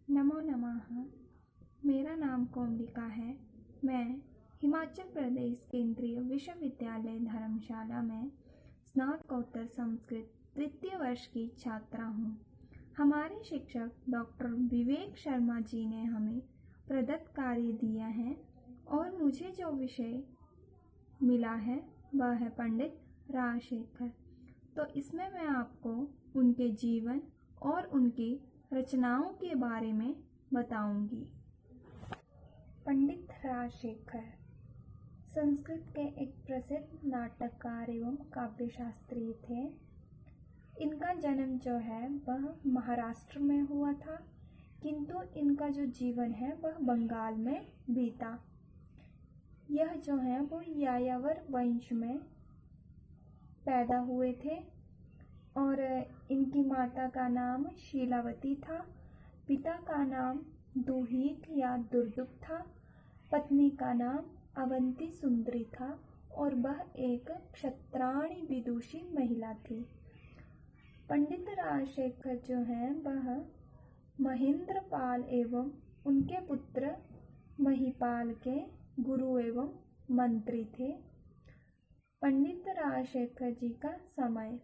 नमो नमः। मेरा नाम कोमलिका है। मैं हिमाचल प्रदेश केंद्रीय विश्वविद्यालय धर्मशाला में स्नातकोत्तर संस्कृत तृतीय वर्ष की छात्रा हूँ। हमारे शिक्षक डॉक्टर विवेक शर्मा जी ने हमें प्रदत्त कार्य दिया है और मुझे जो विषय मिला है वह है पंडित राजशेखर। तो इसमें मैं आपको उनके जीवन और उनकी रचनाओं के बारे में बताऊंगी। पंडित राजशेखर संस्कृत के एक प्रसिद्ध नाटककार एवं काव्यशास्त्री थे। इनका जन्म जो है वह महाराष्ट्र में हुआ था, किंतु इनका जो जीवन है वह बंगाल में बीता। यह जो है वो यायावर वंश में पैदा हुए थे और इनकी माता का नाम शीलावती था, पिता का नाम दुहित या दुर्दुप था, पत्नी का नाम अवंती सुंदरी था और वह एक क्षत्राणी विदुषी महिला थी। पंडित राजशेखर जो हैं वह महेंद्रपाल एवं उनके पुत्र महिपाल के गुरु एवं मंत्री थे। पंडित राजशेखर जी का समय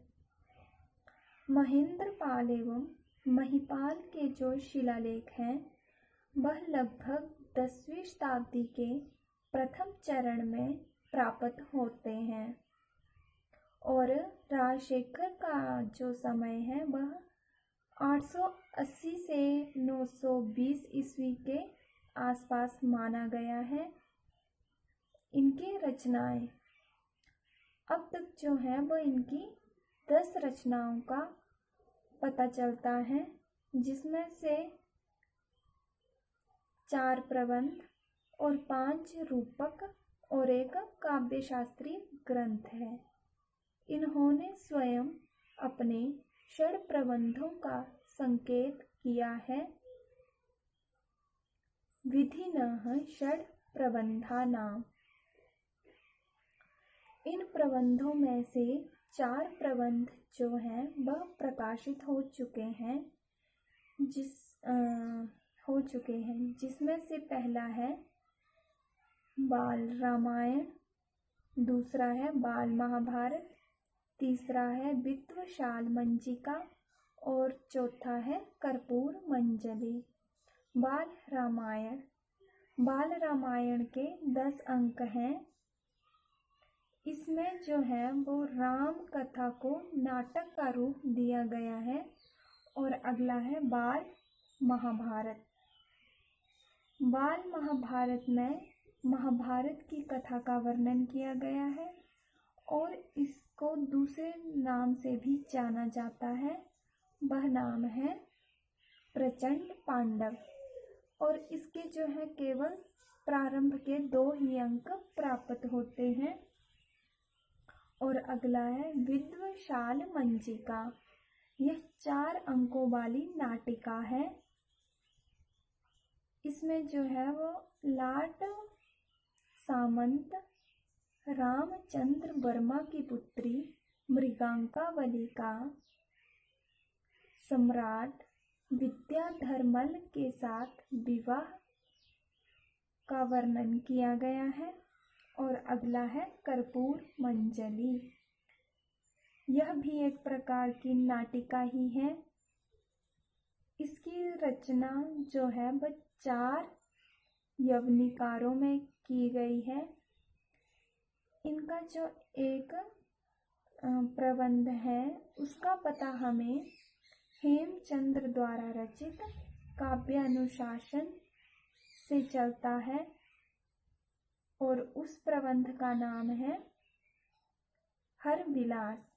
महेंद्रपाल एवं महिपाल के जो शिलालेख हैं वह लगभग 10वीं शताब्दी के प्रथम चरण में प्राप्त होते हैं और राजशेखर का जो समय है वह 880 से 920 ईस्वी के आसपास माना गया है। इनकी रचनाएं अब तक जो है वह इनकी 10 रचनाओं का पता चलता है, जिसमें से 4 प्रबंध और 5 रूपक और एक काव्यशास्त्रीय ग्रंथ है। इन्होंने स्वयं अपने षड प्रबंधों का संकेत किया है। विधिनः षड प्रबंधा नाम। इन प्रबंधों में से 4 प्रबंध जो हैं वह प्रकाशित हो चुके हैं, जिसमें से पहला है बाल रामायण, दूसरा है बाल महाभारत, तीसरा है विद्वशाल मंजिका और चौथा है कर्पूर मंजरी। बाल रामायण के 10 अंक हैं। इसमें जो है वो राम कथा को नाटक का रूप दिया गया है। और अगला है बाल महाभारत। बाल महाभारत में महाभारत की कथा का वर्णन किया गया है और इसको दूसरे नाम से भी जाना जाता है। वह नाम है प्रचंड पांडव और इसके जो है केवल प्रारंभ के 2 ही अंक प्राप्त होते हैं। और अगला है विद्वशाल मंजिका। यह 4 अंकों वाली नाटिका है। इसमें जो है वो लाट सामंत रामचंद्र वर्मा की पुत्री मृगांकावली का सम्राट विद्याधर्मल के साथ विवाह का वर्णन किया गया है। और अगला है कर्पूर मंजरी। यह भी एक प्रकार की नाटिका ही है। इसकी रचना जो है वह 4 यवनिकारों में की गई है। इनका जो एक प्रबंध है उसका पता हमें हेमचंद्र द्वारा रचित काव्य अनुशासन से चलता है और उस प्रबंध का नाम है हर विलास।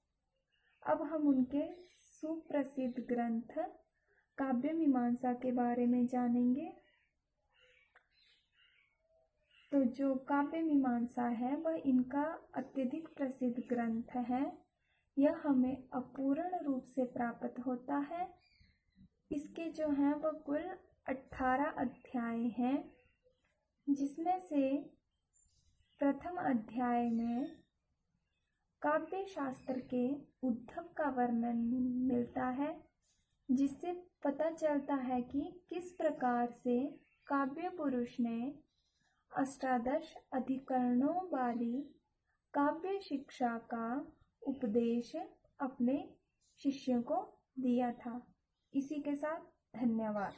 अब हम उनके सुप्रसिद्ध ग्रंथ काव्य मीमांसा के बारे में जानेंगे। तो जो काव्य मीमांसा है वह इनका अत्यधिक प्रसिद्ध ग्रंथ है। यह हमें अपूर्ण रूप से प्राप्त होता है। इसके जो हैं वह कुल 18 अध्याय हैं, जिसमें से प्रथम अध्याय में काव्य शास्त्र के उद्भव का वर्णन मिलता है, जिससे पता चलता है कि किस प्रकार से काव्य पुरुष ने अष्टादश अधिकरणों वाली काव्य शिक्षा का उपदेश अपने शिष्यों को दिया था। इसी के साथ धन्यवाद।